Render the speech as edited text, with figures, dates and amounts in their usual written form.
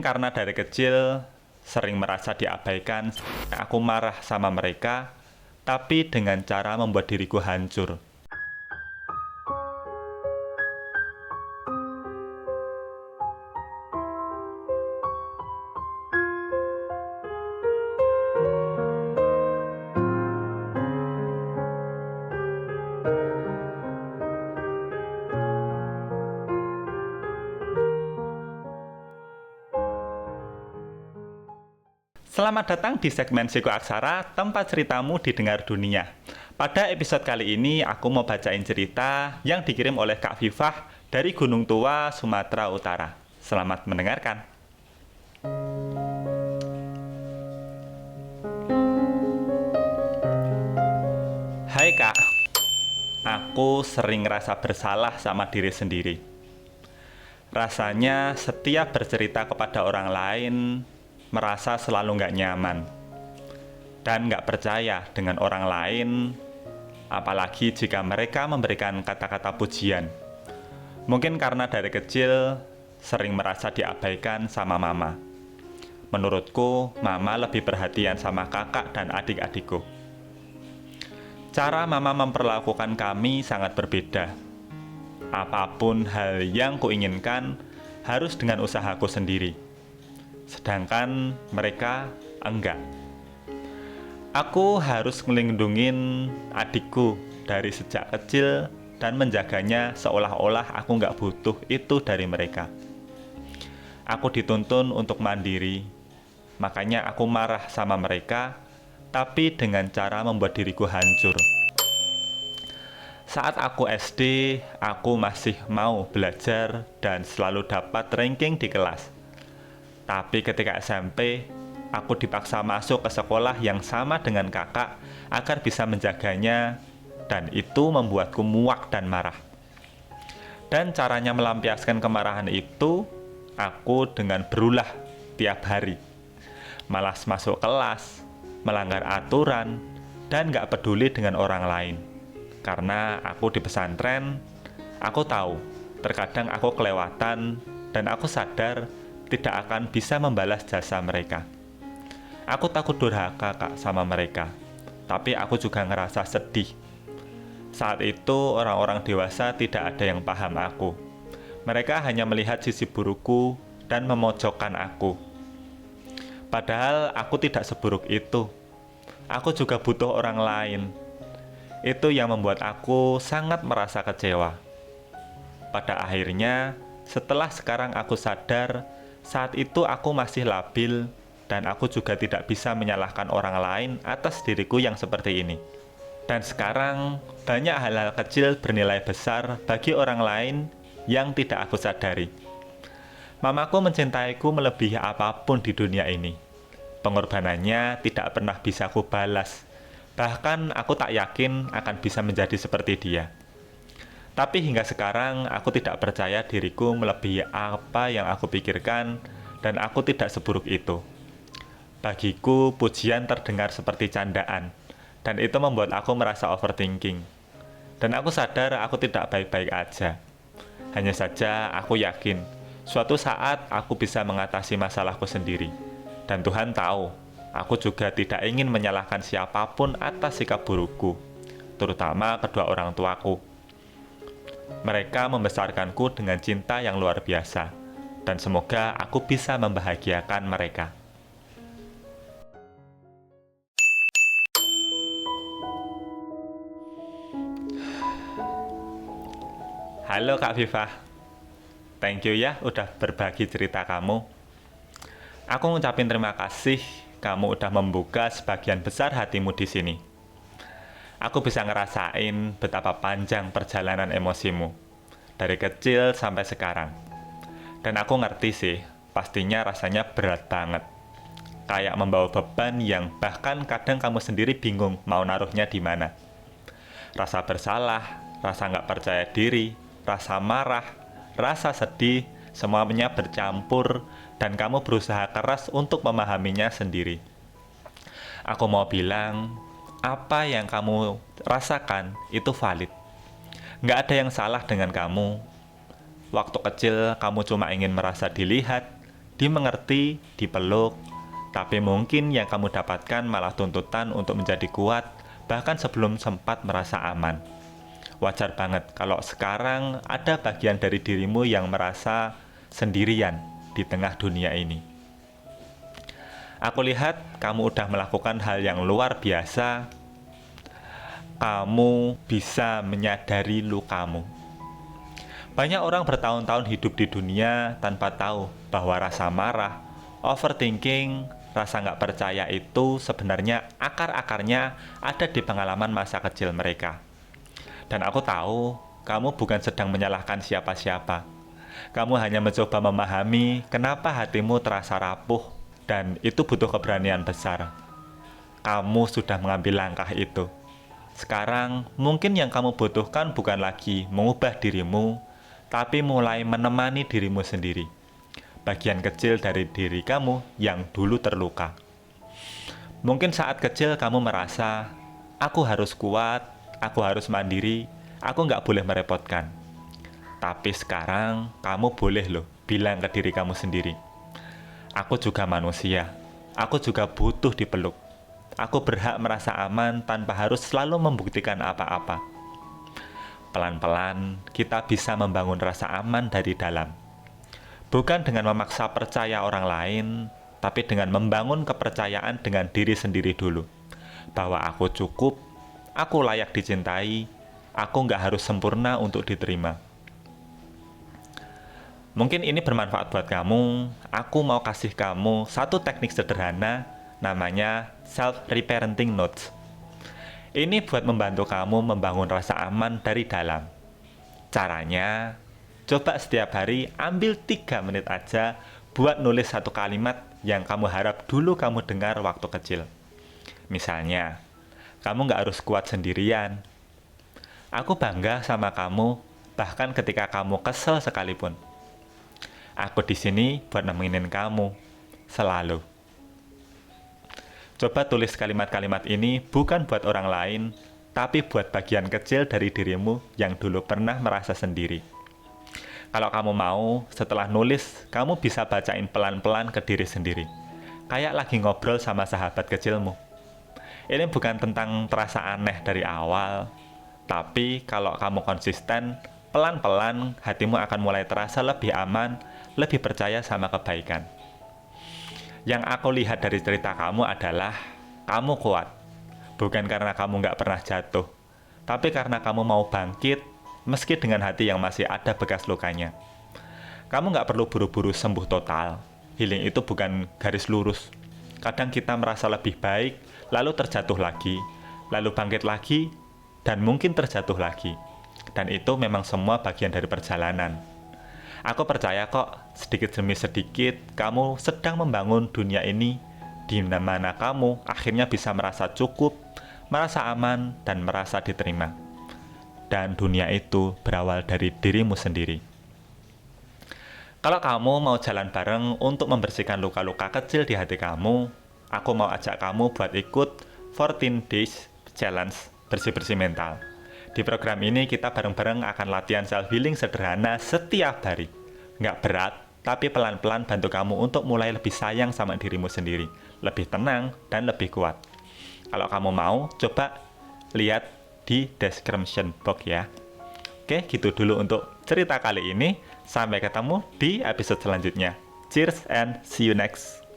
Karena dari kecil sering merasa diabaikan, aku marah sama mereka, tapi dengan cara membuat diriku hancur. Selamat datang di segmen Psikoaksara, tempat ceritamu didengar dunia. Pada episode kali ini, aku mau bacain cerita yang dikirim oleh Kak Vivah dari Gunung Tua, Sumatera Utara. Selamat mendengarkan. Hai Kak, aku sering ngerasa bersalah sama diri sendiri. Rasanya setiap bercerita kepada orang lain, merasa selalu nggak nyaman dan nggak percaya dengan orang lain, apalagi jika mereka memberikan kata-kata pujian. Mungkin karena dari kecil sering merasa diabaikan sama mama. Menurutku, mama lebih perhatian sama kakak dan adik-adikku. Cara mama memperlakukan kami sangat berbeda. Apapun hal yang kuinginkan harus dengan usahaku sendiri. Sedangkan mereka enggak. Aku harus ngelindungin adikku dari sejak kecil dan menjaganya seolah-olah aku nggak butuh itu dari mereka. Aku dituntun untuk mandiri, makanya aku marah sama mereka, tapi dengan cara membuat diriku hancur. Saat aku SD, aku masih mau belajar dan selalu dapat ranking di kelas. Tapi ketika SMP, aku dipaksa masuk ke sekolah yang sama dengan kakak agar bisa menjaganya, dan itu membuatku muak dan marah. Dan caranya melampiaskan kemarahan itu, aku dengan berulah tiap hari. Malas masuk kelas, melanggar aturan, dan gak peduli dengan orang lain. Karena aku di pesantren, aku tahu terkadang aku kelewatan dan aku sadar tidak akan bisa membalas jasa mereka. Aku takut durhaka Kak sama mereka, tapi aku juga ngerasa sedih. Saat itu orang-orang dewasa tidak ada yang paham aku. Mereka hanya melihat sisi burukku dan memojokkan aku. Padahal aku tidak seburuk itu. Aku juga butuh orang lain. Itu yang membuat aku sangat merasa kecewa. Pada akhirnya, setelah sekarang aku sadar, saat itu aku masih labil dan aku juga tidak bisa menyalahkan orang lain atas diriku yang seperti ini. Dan sekarang, banyak hal-hal kecil bernilai besar bagi orang lain yang tidak aku sadari. Mamaku mencintaiku melebihi apapun di dunia ini. Pengorbanannya tidak pernah bisa aku balas. Bahkan aku tak yakin akan bisa menjadi seperti dia. Tapi hingga sekarang aku tidak percaya diriku melebihi apa yang aku pikirkan dan aku tidak seburuk itu. Bagiku, pujian terdengar seperti candaan, dan itu membuat aku merasa overthinking. Dan aku sadar aku tidak baik-baik aja. Hanya saja aku yakin, suatu saat aku bisa mengatasi masalahku sendiri. Dan Tuhan tahu, aku juga tidak ingin menyalahkan siapapun atas sikap burukku, terutama kedua orang tuaku. Mereka membesarkanku dengan cinta yang luar biasa, dan semoga aku bisa membahagiakan mereka. Halo Kak Vivah, thank you ya udah berbagi cerita kamu. Aku ngucapin terima kasih kamu udah membuka sebagian besar hatimu di sini. Aku bisa ngerasain betapa panjang perjalanan emosimu, dari kecil sampai sekarang. Dan aku ngerti sih, pastinya rasanya berat banget. Kayak membawa beban yang bahkan kadang kamu sendiri bingung mau naruhnya di mana. Rasa bersalah, rasa nggak percaya diri, rasa marah, rasa sedih, semuanya bercampur dan kamu berusaha keras untuk memahaminya sendiri. Aku mau bilang, apa yang kamu rasakan itu valid. Nggak ada yang salah dengan kamu. Waktu kecil kamu cuma ingin merasa dilihat, dimengerti, dipeluk, tapi mungkin yang kamu dapatkan malah tuntutan untuk menjadi kuat, bahkan sebelum sempat merasa aman. Wajar banget kalau sekarang ada bagian dari dirimu yang merasa sendirian di tengah dunia ini. Aku lihat kamu udah melakukan hal yang luar biasa. Kamu bisa menyadari lukamu. Banyak orang bertahun-tahun hidup di dunia tanpa tahu bahwa rasa marah, overthinking, rasa nggak percaya itu sebenarnya akar-akarnya ada di pengalaman masa kecil mereka. Dan aku tahu kamu bukan sedang menyalahkan siapa-siapa. Kamu hanya mencoba memahami kenapa hatimu terasa rapuh, dan itu butuh keberanian besar. Kamu sudah mengambil langkah itu. Sekarang, mungkin yang kamu butuhkan bukan lagi mengubah dirimu, tapi mulai menemani dirimu sendiri. Bagian kecil dari diri kamu yang dulu terluka. Mungkin saat kecil kamu merasa, aku harus kuat, aku harus mandiri, aku nggak boleh merepotkan. Tapi sekarang, kamu boleh loh bilang ke diri kamu sendiri, aku juga manusia, aku juga butuh dipeluk. Aku berhak merasa aman tanpa harus selalu membuktikan apa-apa. Pelan-pelan, kita bisa membangun rasa aman dari dalam. Bukan dengan memaksa percaya orang lain, tapi dengan membangun kepercayaan dengan diri sendiri dulu. Bahwa aku cukup, aku layak dicintai, aku nggak harus sempurna untuk diterima. Mungkin ini bermanfaat buat kamu. Aku mau kasih kamu satu teknik sederhana, namanya Self-Reparenting Notes. Ini buat membantu kamu membangun rasa aman dari dalam. Caranya, coba setiap hari ambil 3 menit aja buat nulis satu kalimat yang kamu harap dulu kamu dengar waktu kecil. Misalnya, kamu nggak harus kuat sendirian. Aku bangga sama kamu, bahkan ketika kamu kesel sekalipun. Aku di sini buat nemenin kamu, selalu. Coba tulis kalimat-kalimat ini bukan buat orang lain, tapi buat bagian kecil dari dirimu yang dulu pernah merasa sendiri. Kalau kamu mau, setelah nulis, kamu bisa bacain pelan-pelan ke diri sendiri. Kayak lagi ngobrol sama sahabat kecilmu. Ini bukan tentang terasa aneh dari awal, tapi kalau kamu konsisten, pelan-pelan hatimu akan mulai terasa lebih aman, lebih percaya sama kebaikan. Yang aku lihat dari cerita kamu adalah kamu kuat. Bukan karena kamu nggak pernah jatuh, tapi karena kamu mau bangkit meski dengan hati yang masih ada bekas lukanya. Kamu nggak perlu buru-buru sembuh total. Healing itu bukan garis lurus. Kadang kita merasa lebih baik, lalu terjatuh lagi, lalu bangkit lagi, dan mungkin terjatuh lagi. Dan itu memang semua bagian dari perjalanan. Aku percaya kok, sedikit demi sedikit, kamu sedang membangun dunia ini di mana kamu akhirnya bisa merasa cukup, merasa aman, dan merasa diterima. Dan dunia itu berawal dari dirimu sendiri. Kalau kamu mau jalan bareng untuk membersihkan luka-luka kecil di hati kamu, aku mau ajak kamu buat ikut 14 Days Challenge bersih-bersih mental. Di program ini kita bareng-bareng akan latihan self-healing sederhana setiap hari. Nggak berat, tapi pelan-pelan bantu kamu untuk mulai lebih sayang sama dirimu sendiri, lebih tenang, dan lebih kuat. Kalau kamu mau, coba lihat di description box ya. Oke, gitu dulu untuk cerita kali ini. Sampai ketemu di episode selanjutnya. Cheers and see you next.